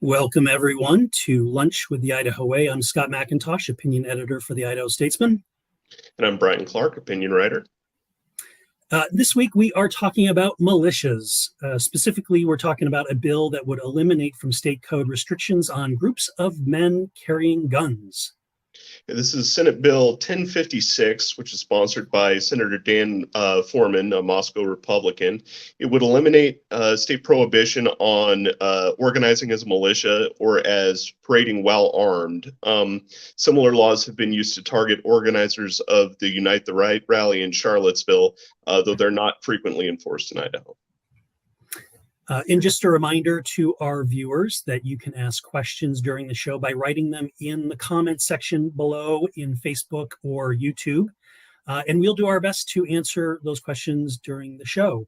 Welcome, everyone, to Lunch with the Idaho Way. I'm Scott McIntosh, opinion editor for the Idaho Statesman. And I'm Bryan Clark, opinion writer. This week, we are talking about militias. Specifically, we're talking about a bill that would eliminate from state code restrictions on groups of men carrying guns. This is Senate Bill 1056, which is sponsored by Senator Dan Foreman, a Moscow Republican. It would eliminate state prohibition on organizing as a militia or as parading while armed. Similar laws have been used to target organizers of the Unite the Right rally in Charlottesville, though they're not frequently enforced in Idaho. And just a reminder to our viewers that you can ask questions during the show by writing them in the comments section below in Facebook or YouTube. And we'll do our best to answer those questions during the show.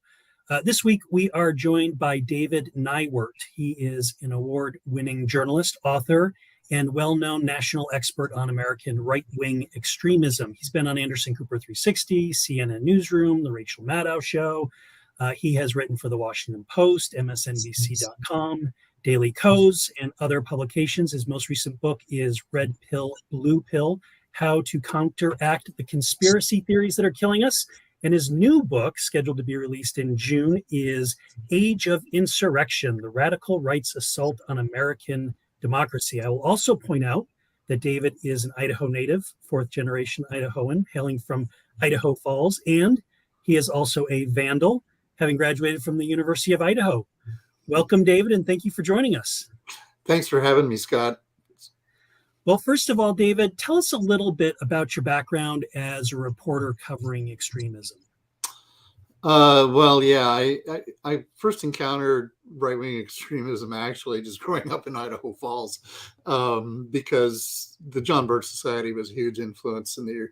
This week, we are joined by Dave Neiwert. He is an award-winning journalist, author, and well-known national expert on American right-wing extremism. He's been on Anderson Cooper 360, CNN Newsroom, The Rachel Maddow Show. He has written for the Washington Post, MSNBC.com, Daily Kos, and other publications. His most recent book is Red Pill, Blue Pill, How to Counteract the Conspiracy Theories That Are Killing Us. And his new book, scheduled to be released in June, is Age of Insurrection, The Radical Right's Assault on American Democracy. I will also point out that David is an Idaho native, fourth-generation Idahoan, hailing from Idaho Falls, and he is also a Vandal, having graduated from the University of Idaho. Welcome, David, and thank you for joining us. Thanks for having me, Scott. Well, first of all, David, tell us a little bit about your background as a reporter covering extremism. I first encountered right-wing extremism actually just growing up in Idaho Falls because the John Birch Society was a huge influence in the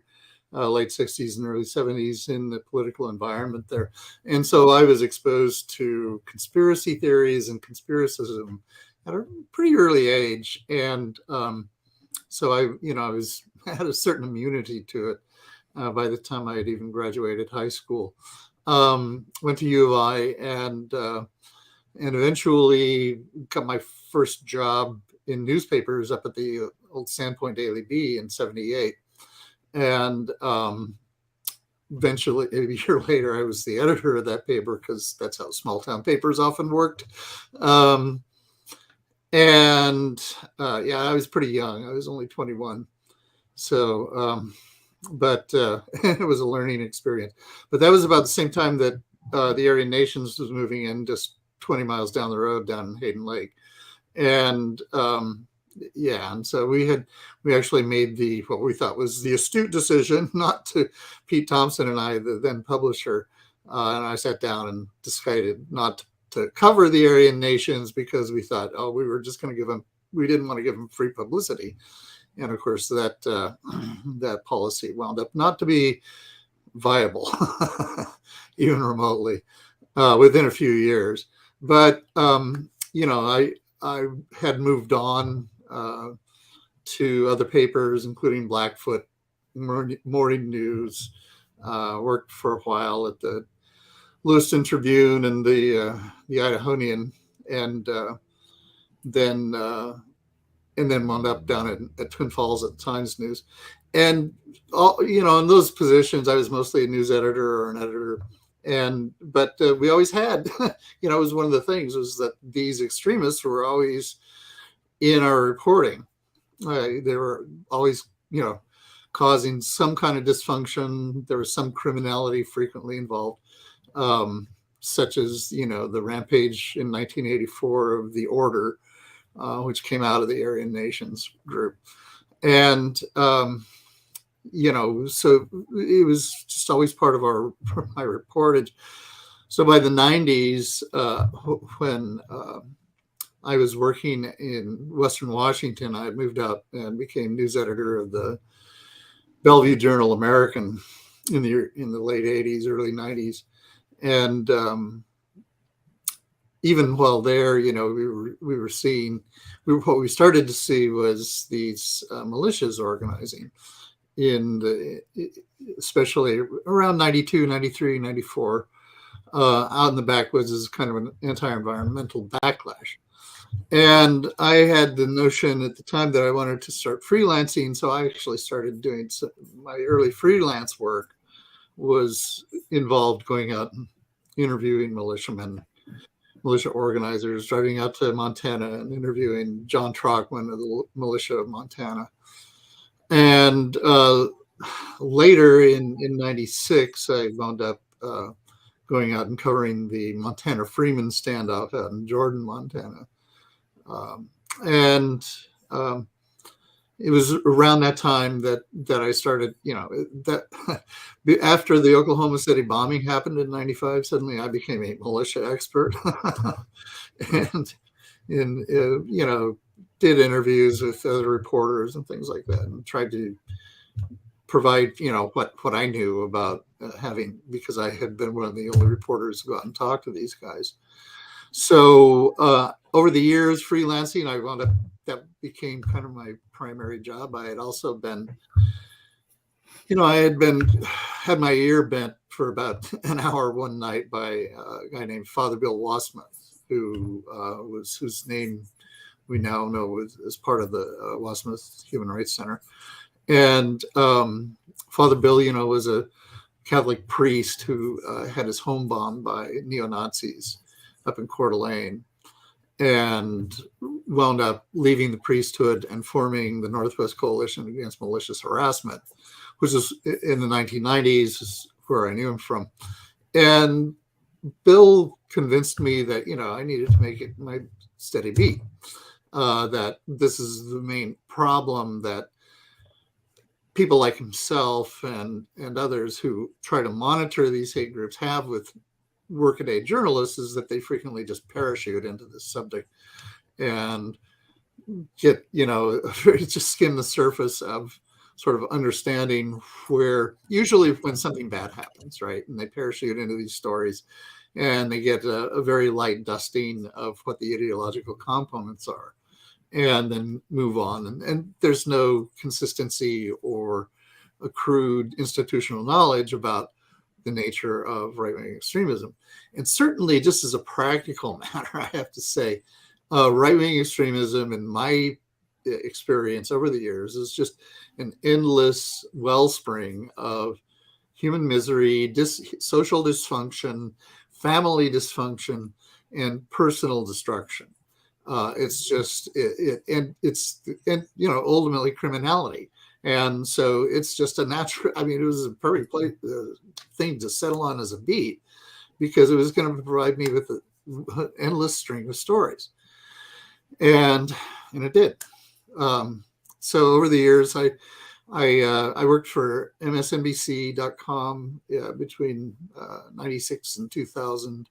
late 60s and early 70s in the political environment there. And so I was exposed to conspiracy theories and conspiracism at a pretty early age. And so I had a certain immunity to it by the time I had even graduated high school. Went to U of I and eventually got my first job in newspapers up at the old Sandpoint Daily Bee in 78. And eventually, a year later, I was the editor of that paper because that's how small town papers often worked. I was pretty young. I was only 21. So, it was a learning experience. But that was about the same time that the Aryan Nations was moving in just 20 miles down the road down in Hayden Lake. And so we actually made what we thought was the astute decision not to Pete Thompson and I, the then publisher, and I sat down and decided not to cover the Aryan Nations because we thought, we were just going to we didn't want to give them free publicity. And of course that policy wound up not to be viable, even remotely, within a few years. But, I had moved on to other papers, including Blackfoot, Morning News, worked for a while at the Lewiston Tribune and the Idahonian, and then wound up down at Twin Falls at Times News. And in those positions, I was mostly a news editor or an editor. But we always had, it was one of the things was that these extremists were always in our reporting. They were always, causing some kind of dysfunction. There was some criminality frequently involved, such as, the rampage in 1984 of the Order, which came out of the Aryan Nations group. And, so it was just always part of my reportage. So by the 90s, when I was working in Western Washington, I moved out and became news editor of the Bellevue Journal American in the late 80s, early 90s. And even while there, what we started to see was these militias organizing especially around 92, 93, 94, out in the backwoods as kind of an anti-environmental backlash. And I had the notion at the time that I wanted to start freelancing. So I actually started doing my early freelance work was involved going out and interviewing militiamen, militia organizers, driving out to Montana and interviewing John Trockman of the militia of Montana. And later in 96, I wound up going out and covering the Montana Freeman standoff out in Jordan, Montana. It was around that time that I started, that after the Oklahoma City bombing happened in 95, suddenly I became a militia expert and did interviews with other reporters and things like that, and tried to provide, what I knew about because I had been one of the only reporters who go out and talk to these guys. So over the years, freelancing, that became kind of my primary job. I had also been, I had my ear bent for about an hour one night by a guy named Father Bill Wasmuth, whose name we now know as part of the Wasmuth Human Rights Center. And Father Bill, was a Catholic priest who had his home bombed by neo-Nazis up in Coeur d'Alene, and wound up leaving the priesthood and forming the Northwest Coalition Against Malicious Harassment, which is in the 1990s, is where I knew him from. And Bill convinced me that, I needed to make it my steady beat, that this is the main problem that people like himself and others who try to monitor these hate groups have with workaday journalists, is that they frequently just parachute into this subject and get, just skim the surface of sort of understanding where, usually when something bad happens, right? And they parachute into these stories and they get a very light dusting of what the ideological components are, and then move on. And there's no consistency or accrued institutional knowledge about the nature of right-wing extremism. And certainly, just as a practical matter, I have to say, right-wing extremism, in my experience over the years, is just an endless wellspring of human misery, social dysfunction, family dysfunction, and personal destruction. It's just, ultimately criminality. And so it's just a natural, it was a perfect thing to settle on as a beat, because it was going to provide me with an endless string of stories. And it did. So over the years, I worked for MSNBC.com between 96 and 2000,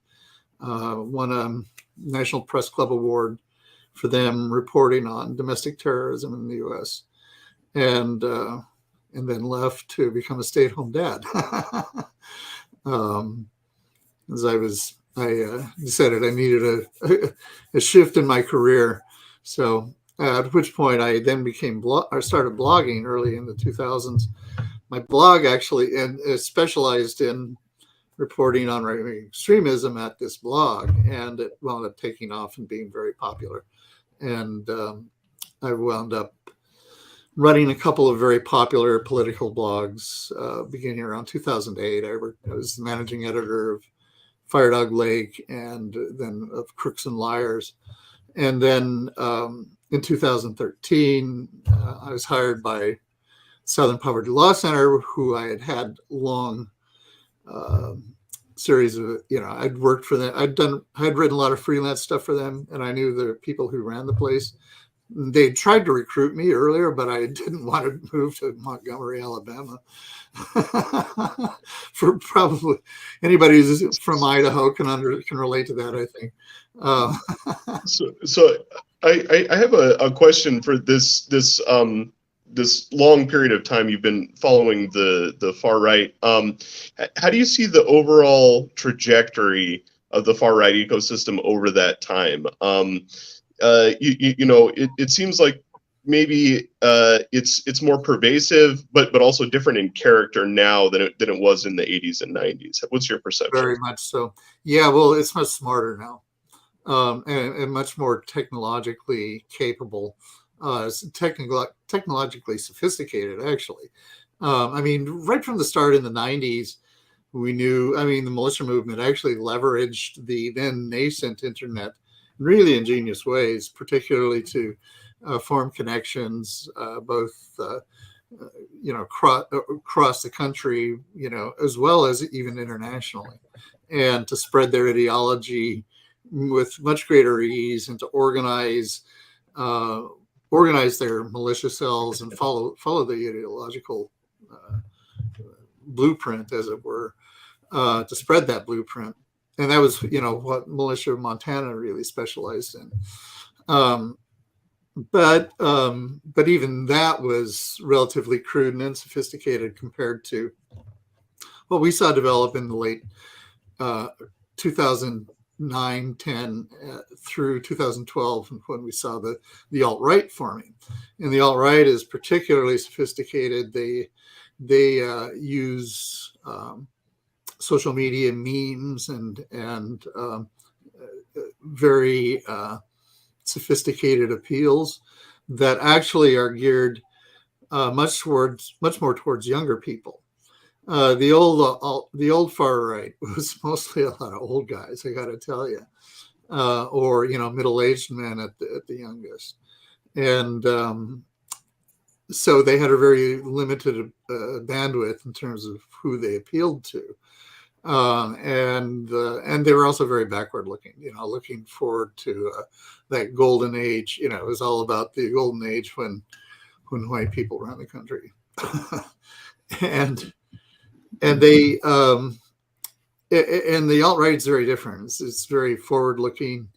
won a National Press Club Award for them reporting on domestic terrorism in the U.S. And then left to become a stay-at-home dad. As I decided I needed a shift in my career. So at which point I then started blogging early in the 2000s. My blog actually specialized in reporting on right-wing extremism at this blog, and it wound up taking off and being very popular. And I wound up running a couple of very popular political blogs beginning around 2008. I was the managing editor of Firedog Lake and then of Crooks and Liars. And then in 2013, I was hired by Southern Poverty Law Center, who I had long series of, I'd worked for them. I'd written a lot of freelance stuff for them, and I knew the people who ran the place. They tried to recruit me earlier, but I didn't want to move to Montgomery, Alabama. For probably anybody who's from Idaho can relate to that, I think. So I have a question for this long period of time you've been following the far right. How do you see the overall trajectory of the far right ecosystem over that time? It seems like maybe it's more pervasive, but also different in character now than it was in the 80s and 90s. What's your perception? Very much so. Yeah, well, it's much smarter now. and much more technologically capable, technologically sophisticated, actually. I mean, right from the start in the 90s, we knew, I mean, the militia movement actually leveraged the then nascent internet in really ingenious ways, particularly to form connections, both across the country, as well as even internationally, and to spread their ideology with much greater ease, and to organize their militia cells and follow the ideological blueprint, as it were, to spread that blueprint. And that was, what Militia of Montana really specialized in. But even that was relatively crude and unsophisticated compared to what we saw develop in the late 2009, 10 through 2012, when we saw the alt-right forming. And the alt-right is particularly sophisticated. They use social media memes and very sophisticated appeals that actually are geared much more towards younger people. The old far right was mostly a lot of old guys, I got to tell you, or middle-aged men at the youngest, and so they had a very limited bandwidth in terms of who they appealed to. And they were also very backward looking, looking forward to that golden age. It was all about the golden age when white people ran the country. and they and the alt-right is very different. It's very forward looking.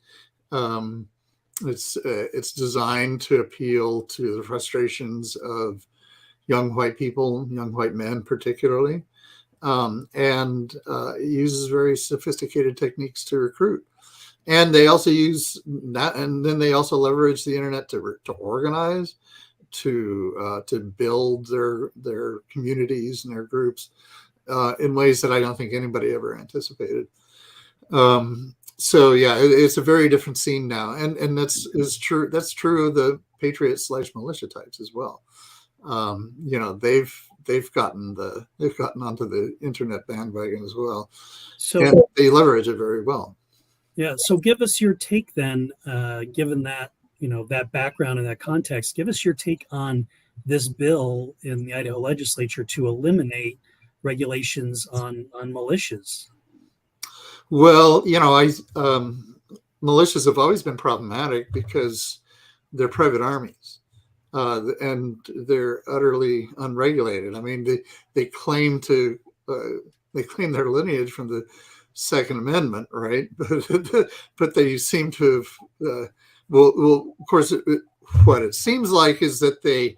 It's designed to appeal to the frustrations of young white people, young white men particularly. And uses very sophisticated techniques to recruit. And they also use that, and then they also leverage the internet to organize, to build their communities and their groups in ways that I don't think anybody ever anticipated. So yeah, it's a very different scene now, and that's true. That's true of the patriot/militia types as well. They've gotten onto the internet bandwagon as well, so and they leverage it very well. Yeah. So give us your take then, given that that background and that context. Give us your take on this bill in the Idaho legislature to eliminate regulations on militias. Well, militias have always been problematic because they're private armies. And they're utterly unregulated. I mean, they claim their lineage from the Second Amendment, right? But they seem to have. Well, of course, what it seems like is that they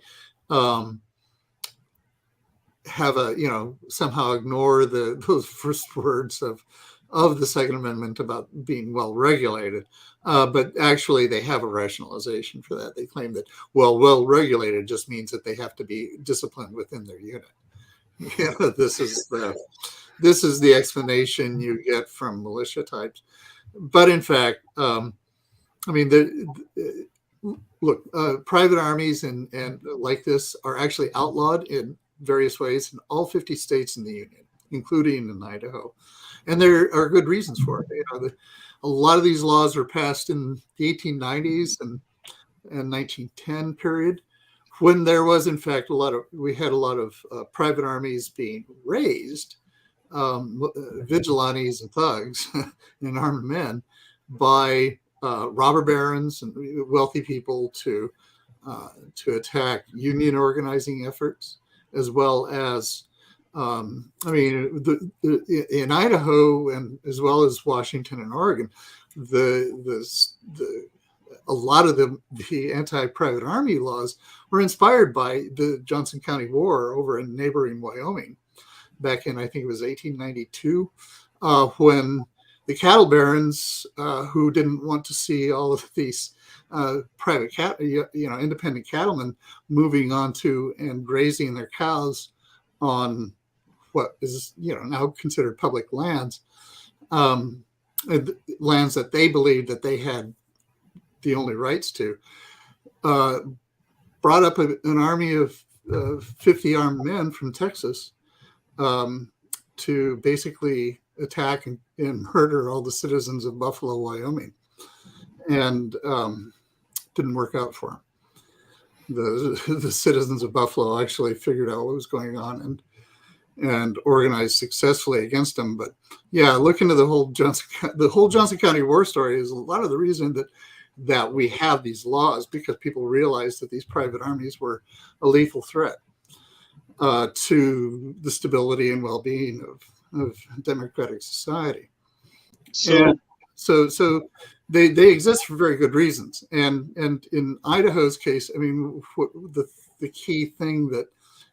have somehow ignore those first words of the Second Amendment about being well regulated. But actually, they have a rationalization for that. They claim that, well regulated just means that they have to be disciplined within their unit. This is the explanation you get from militia types. But in fact, private armies and like this are actually outlawed in various ways in all 50 states in the union, including in Idaho. And there are good reasons for it. A lot of these laws were passed in the 1890s and 1910 period, when there was, in fact, we had a lot of private armies being raised, vigilantes and thugs and armed men by robber barons and wealthy people to attack union organizing efforts, as well as in Idaho and as well as Washington and Oregon, a lot of the anti-private army laws were inspired by the Johnson County War over in neighboring Wyoming back in, I think it was 1892, when the cattle barons who didn't want to see all of these private independent cattlemen moving onto and grazing their cows on what is now considered public lands, lands that they believed that they had the only rights to, brought up an army of 50 armed men from Texas to basically attack and murder all the citizens of Buffalo, Wyoming. And didn't work out for them. The citizens of Buffalo actually figured out what was going on and organized successfully against them. But yeah, look into the whole Johnson County war story is a lot of the reason that we have these laws, because people realized that these private armies were a lethal threat to the stability and well-being of democratic society. So they exist for very good reasons. And in Idaho's case, I mean, the key thing that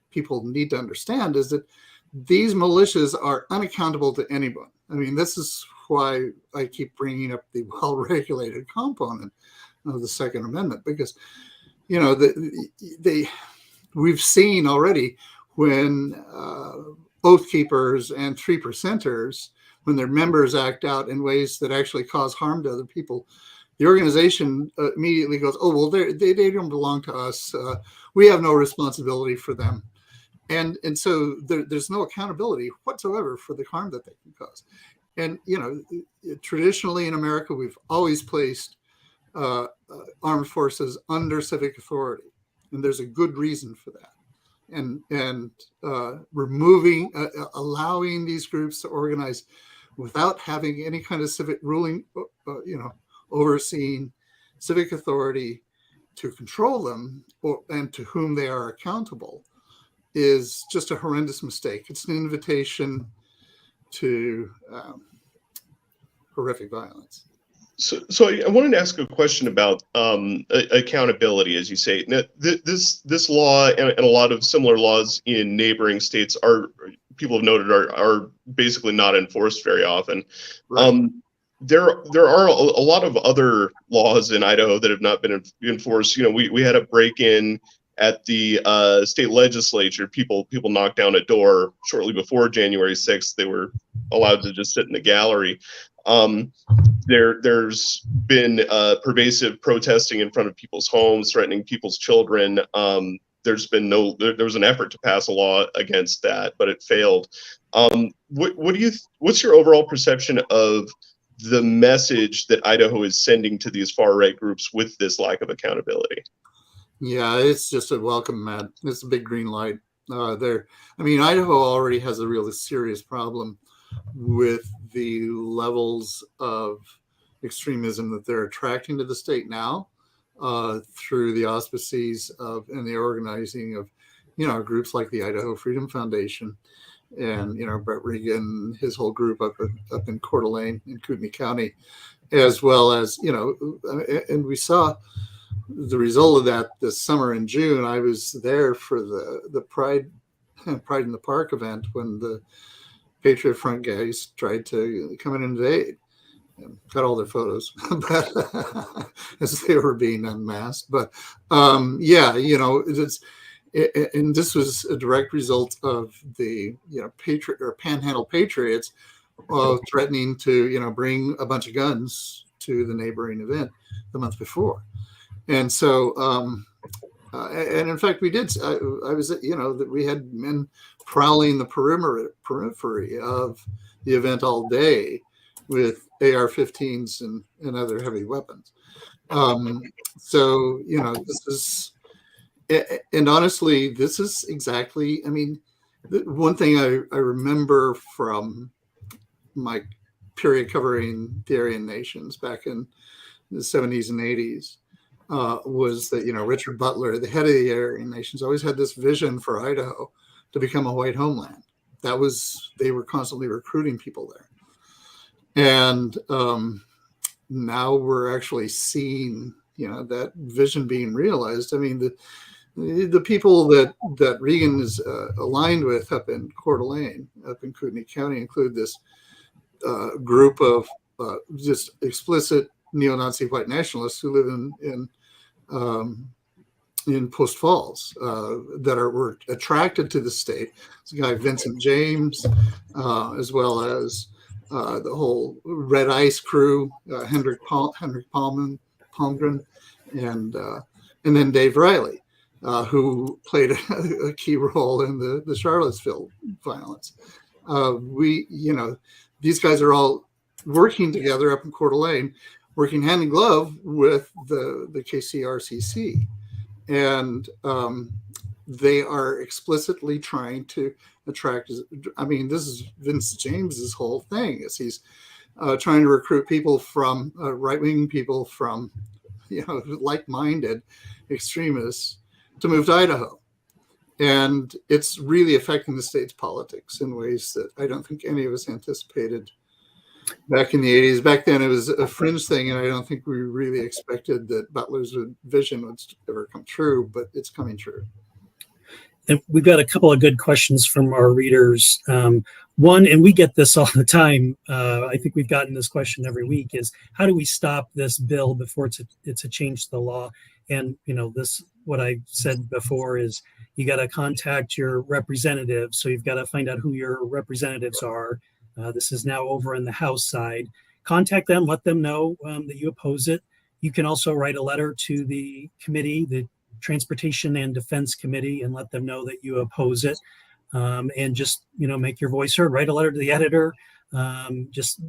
people need to understand is that these militias are unaccountable to anyone. I mean, this is why I keep bringing up the well-regulated component of the Second Amendment, because, you know, we've seen already when Oath Keepers and 3%ers, when their members act out in ways that actually cause harm to other people, the organization immediately goes, oh, well, they don't belong to us. We have no responsibility for them. And so there's no accountability whatsoever for the harm that they can cause. And, you know, traditionally in America, we've always placed armed forces under civic authority. And there's a good reason for that. And allowing these groups to organize without having any kind of civic ruling, overseeing civic authority to control them and to whom they are accountable is just a horrendous mistake. It's an invitation to horrific violence. So I wanted to ask a question about accountability, as you say. Now, this law and a lot of similar laws in neighboring states people have noted are basically not enforced very often. Right. There are a lot of other laws in Idaho that have not been enforced. You know, we had a break-in at the state legislature. People knocked down a door shortly before January 6th. They were allowed to just sit in the gallery. There's been pervasive protesting in front of people's homes, threatening people's children. There was an effort to pass a law against that, but it failed. What's your overall perception of the message that Idaho is sending to these far right groups with this lack of accountability? Yeah, it's just a welcome mat. It's a big green light there. I mean, Idaho already has a really serious problem with the levels of extremism that they're attracting to the state now through the auspices of and the organizing of, you know, groups like the Idaho Freedom Foundation and, you know, Brett Regan, his whole group up in Coeur d'Alene in Kootenai County, as well as, you know, and we saw the result of that this summer in June. I was there for the Pride in the Park event when the Patriot Front guys tried to come in and invade. Got all their photos as they were being unmasked. But yeah, you know, and this was a direct result of the, you know, Patriot or Panhandle Patriots threatening to, you know, bring a bunch of guns to the neighboring event the month before. And so, and in fact, we did. I was, you know, that we had men prowling the periphery of the event all day with AR-15s and other heavy weapons. So, you know, this is, and honestly, this is exactly, I mean, one thing I remember from my period covering the Aryan nations back in the 70s and 80s was that, you know, Richard Butler, the head of the Aryan nations, always had this vision for Idaho to become a white homeland. That was, they were constantly recruiting people there. And now we're actually seeing, you know, that vision being realized. I mean, the people that Regan is aligned with up in Coeur d'Alene, up in Kootenai County, include this group of just explicit neo-Nazi white nationalists who live in Post Falls that were attracted to the state. It's a guy, Vincent James, as well as the whole Red Ice crew, Hendrik Palmgren, and then Dave Riley, who played a key role in the Charlottesville violence. These guys are all working together up in Coeur d'Alene, working hand in glove with the KCRCC. And they are explicitly trying to attract, this is Vince James's whole thing, is he's trying to recruit people from right-wing people from, like-minded extremists to move to Idaho. And it's really affecting the state's politics in ways that I don't think any of us anticipated back in the 80s. Back then, it was a fringe thing, and I don't think we really expected that Butler's vision would ever come true, but it's coming true. And we've got a couple of good questions from our readers. One, and we get this all the time, I think we've gotten this question every week, is how do we stop this bill before it's a change to the law? And, what I said before is you got to contact your representative. So you've got to find out who your representatives are. This is now over in the House side. Contact them, let them know that you oppose it. You can also write a letter to the committee, the Transportation and Defense Committee, and let them know that you oppose it. And just, make your voice heard. Write a letter to the editor. Just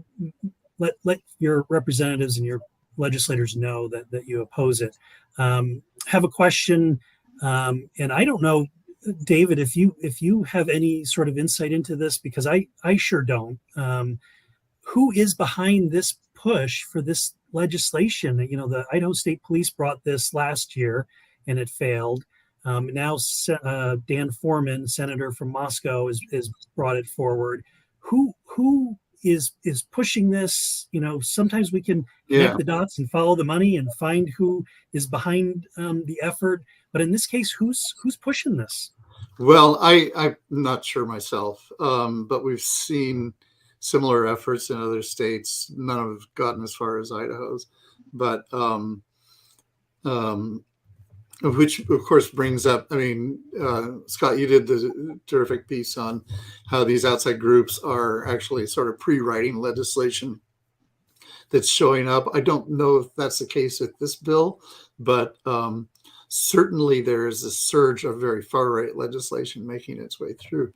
let your representatives and your legislators know that you oppose it. Have a question, and I don't know, David, if you have any sort of insight into this, because I sure don't. Who is behind this push for this legislation? The Idaho State Police brought this last year, and it failed. Now Dan Foreman, senator from Moscow, has brought it forward. Who is pushing this? Sometimes we can connect the dots and follow the money and find who is behind the effort. But in this case, who's pushing this? Well, I'm not sure myself, but we've seen similar efforts in other states. None have gotten as far as Idaho's, but which of course brings up, Scott, you did the terrific piece on how these outside groups are actually sort of pre-writing legislation that's showing up. I don't know if that's the case with this bill, but certainly there is a surge of very far-right legislation making its way through.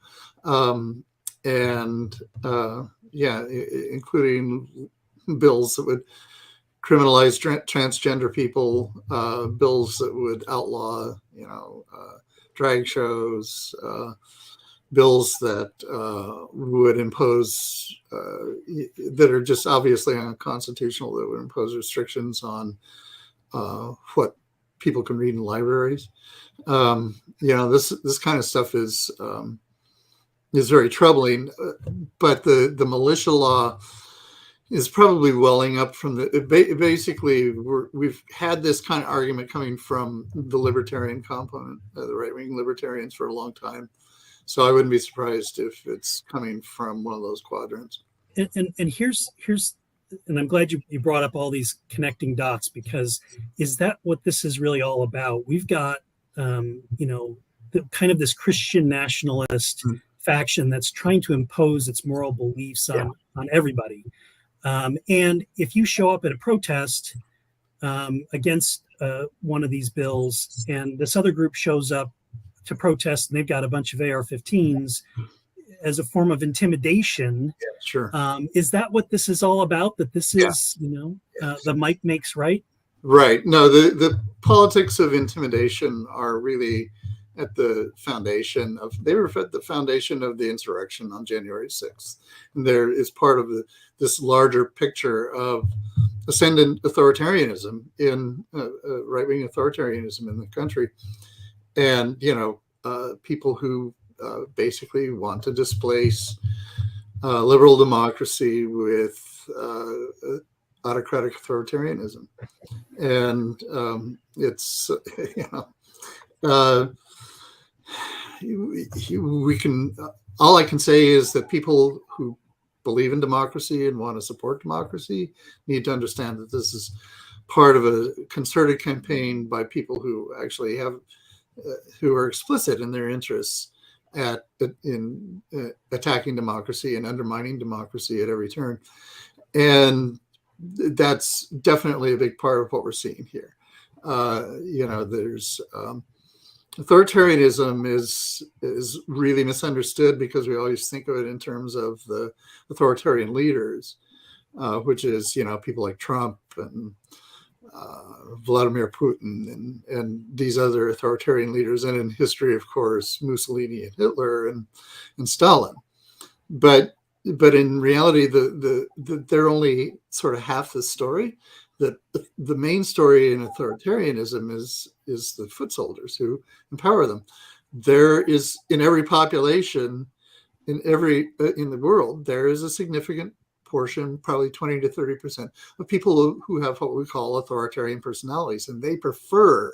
Including bills that would criminalize transgender people, bills that would outlaw, drag shows, bills that would impose, that are just obviously unconstitutional, that would impose restrictions on what people can read in libraries. This kind of stuff is very troubling. But the militia law is probably welling up from basically we've had this kind of argument coming from the libertarian component, the right-wing libertarians, for a long time. So I wouldn't be surprised if it's coming from one of those quadrants. And here's and I'm glad you brought up all these connecting dots, because is that what this is really all about? We've got kind of this Christian nationalist faction that's trying to impose its moral beliefs on everybody. And if you show up at a protest against one of these bills, and this other group shows up to protest, and they've got a bunch of AR-15s as a form of intimidation, is that what this is all about? That this is, the mic makes right? Right. No, the politics of intimidation are really at the foundation of, they were at the foundation of the insurrection on January 6th. And there is part of this larger picture of ascendant authoritarianism in right-wing authoritarianism in the country. And, people who basically want to displace liberal democracy with autocratic authoritarianism. And it's, we can, all I can say is that people who believe in democracy and want to support democracy need to understand that this is part of a concerted campaign by people who actually have, who are explicit in their interests in attacking democracy and undermining democracy at every turn. And that's definitely a big part of what we're seeing here. There's authoritarianism is really misunderstood because we always think of it in terms of the authoritarian leaders, which is, people like Trump and Vladimir Putin and these other authoritarian leaders, and in history, of course, Mussolini and Hitler and Stalin. But in reality, they're only sort of half the story. That the main story in authoritarianism is the foot soldiers who empower them. There is, in every population, in the world, there is a significant portion, probably 20 to 30% of people who have what we call authoritarian personalities, and they prefer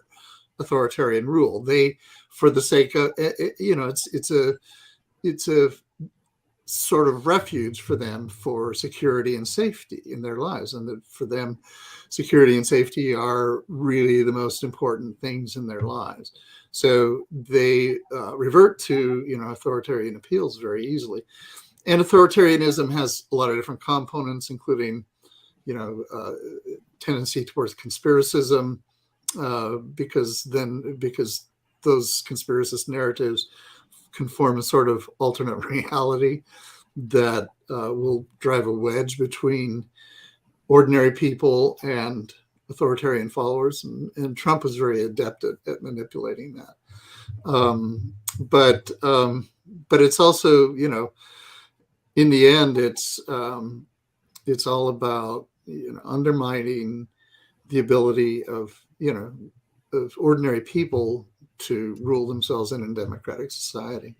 authoritarian rule. They, for the sake of, it's a sort of refuge for them for security and safety in their lives. And that for them, security and safety are really the most important things in their lives. So they revert to, authoritarian appeals very easily. And authoritarianism has a lot of different components, including, tendency towards conspiracism, because those conspiracist narratives can form a sort of alternate reality that will drive a wedge between ordinary people and authoritarian followers. And Trump is very adept at manipulating that. But it's also, in the end, it's all about undermining the ability of ordinary people to rule themselves in a democratic society.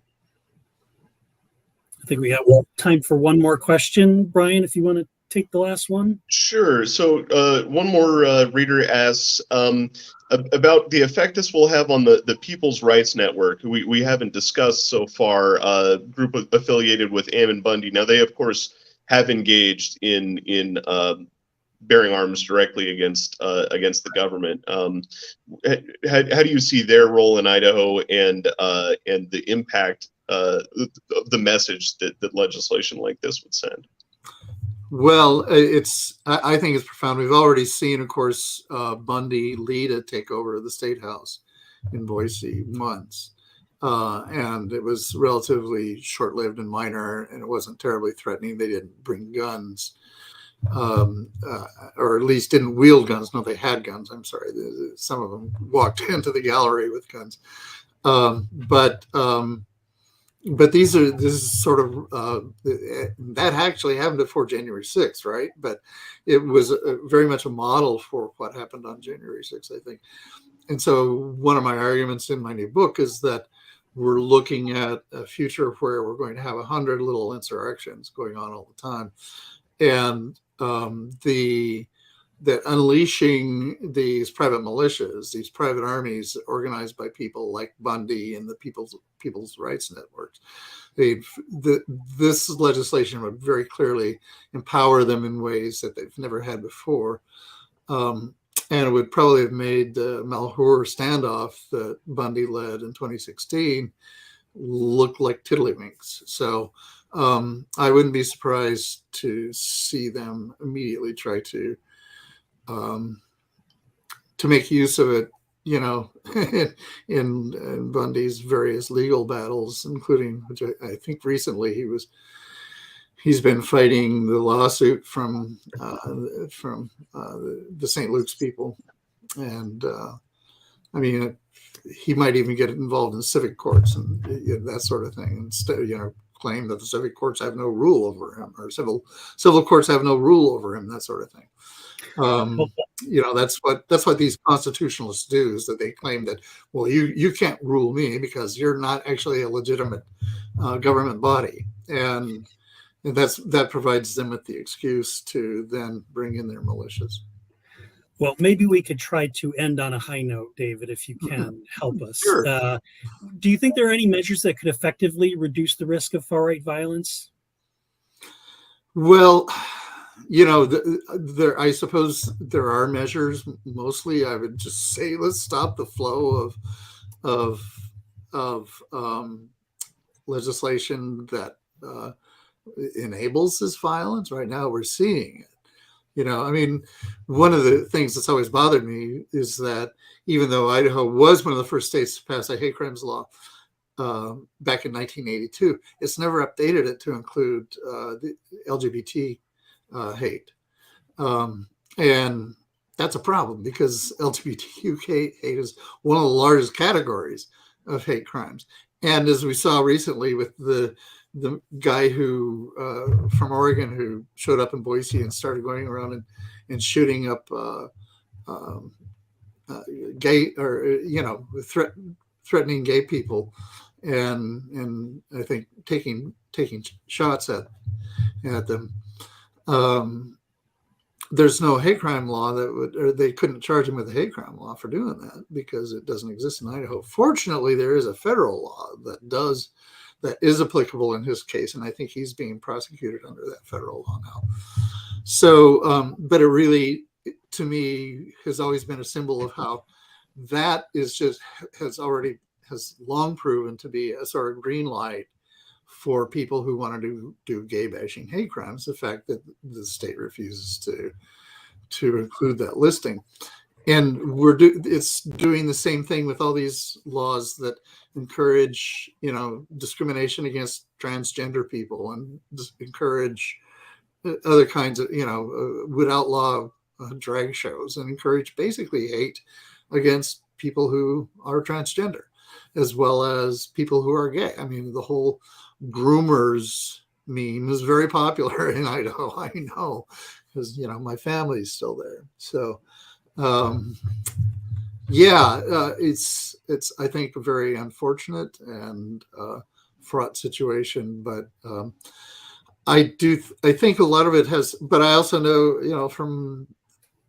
I think we have time for one more question. Brian, if you want to take the last one. Sure. So one more reader asks about the effect this will have on the People's Rights Network, who we haven't discussed so far, a group affiliated with Ammon Bundy. Now, they, of course, have engaged in bearing arms directly against the government. How do you see their role in Idaho and the impact of the message that legislation like this would send? Well, I think it's profound. We've already seen, of course, Bundy lead a takeover of the State House in Boise once. And it was relatively short-lived and minor, and it wasn't terribly threatening. They didn't bring guns, or at least didn't wield guns. No, they had guns. I'm sorry. Some of them walked into the gallery with guns. But this is sort of that actually happened before January 6th, right? But it was very much a model for what happened on January 6th, I think. And so one of my arguments in my new book is that we're looking at a future where we're going to have 100 little insurrections going on all the time, and that unleashing these private militias, these private armies organized by people like Bundy and the People's Rights Networks, this legislation would very clearly empower them in ways that they've never had before. And it would probably have made the Malheur standoff that Bundy led in 2016 look like tiddlywinks. So I wouldn't be surprised to see them immediately try to make use of it, in Bundy's various legal battles, including, which I think recently he's been fighting the lawsuit from the St. Luke's people, and he might even get involved in civic courts and that sort of thing, instead, claim that the civic courts have no rule over him, or civil courts have no rule over him, that sort of thing. That's what these constitutionalists do, is that they claim that, well, you can't rule me because you're not actually a legitimate government body, and that provides them with the excuse to then bring in their militias. Well, maybe we could try to end on a high note, David, if you can help us. Sure. Do you think there are any measures that could effectively reduce the risk of far-right violence? Well, I suppose there are measures. Mostly, I would just say, let's stop the flow of legislation that enables this violence. Right now, we're seeing it. I mean, one of the things that's always bothered me is that even though Idaho was one of the first states to pass a hate crimes law back in 1982, it's never updated it to include the LGBT hate. And that's a problem because LGBTQ hate is one of the largest categories of hate crimes. And as we saw recently with the guy who from Oregon who showed up in Boise and started going around and shooting up gay or threatening gay people and I think taking shots at them. There's no hate crime law that would, or they couldn't charge him with a hate crime law for doing that because it doesn't exist in Idaho. Fortunately, there is a federal law that is applicable in his case, and I think he's being prosecuted under that federal law now. So, but it really, to me, has always been a symbol of how that is just has long proven to be a sort of green light for people who want to do gay bashing hate crimes. The fact that the state refuses to include that listing. And it's doing the same thing with all these laws that encourage, discrimination against transgender people and encourage other kinds of, would outlaw drag shows and encourage basically hate against people who are transgender, as well as people who are gay. I mean, the whole groomers meme is very popular in Idaho. I know, because, my family's still there. So, it's I think a very unfortunate and fraught situation, but I think a lot of it has, but I also know, from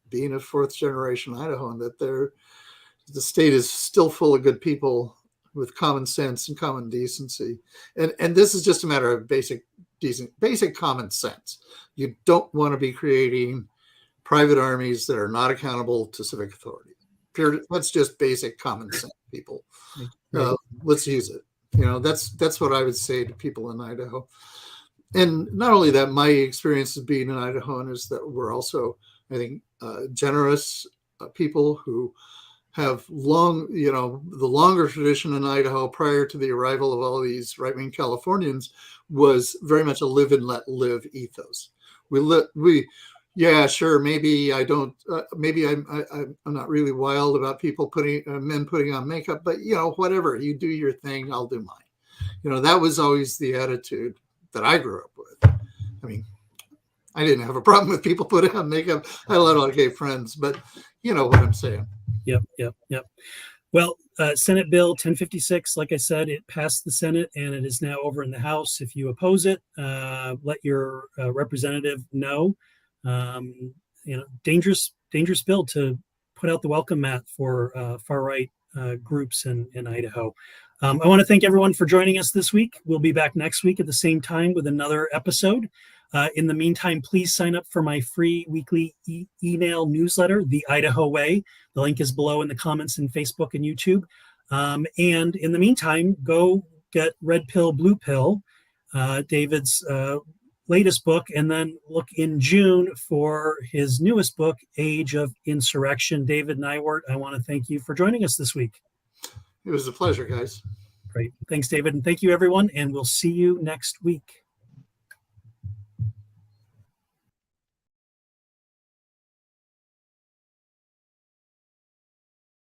being a fourth generation Idahoan, that the state is still full of good people with common sense and common decency. And this is just a matter of basic common sense. You don't want to be creating private armies that are not accountable to civic authority. That's just basic common sense, people. Let's use it. That's what I would say to people in Idaho. And not only that, my experience of being an Idahoan is that we're also, I think, generous people who have the longer tradition in Idaho prior to the arrival of all these right-wing Californians was very much a live and let live ethos. Yeah, sure. Maybe I don't. Maybe I'm not really wild about people men putting on makeup, but whatever, you do your thing, I'll do mine. That was always the attitude that I grew up with. I mean, I didn't have a problem with people putting on makeup. I had a lot of gay friends, but you know what I'm saying. Yep. Well, Senate Bill 1056, like I said, it passed the Senate and it is now over in the House. If you oppose it, let your representative know. Dangerous bill to put out the welcome mat for far right groups in Idaho. I want to thank everyone for joining us this week. We'll be back next week at the same time with another episode. In the meantime, please sign up for my free weekly email newsletter, The Idaho Way. The link is below in the comments in Facebook and YouTube. And in the meantime, go get Red Pill, Blue Pill, David's latest book, and then look in June for his newest book, Age of Insurrection. David Neiwert, I want to thank you for joining us this week. It was a pleasure, guys. Great. Thanks, David. And thank you, everyone. And we'll see you next week.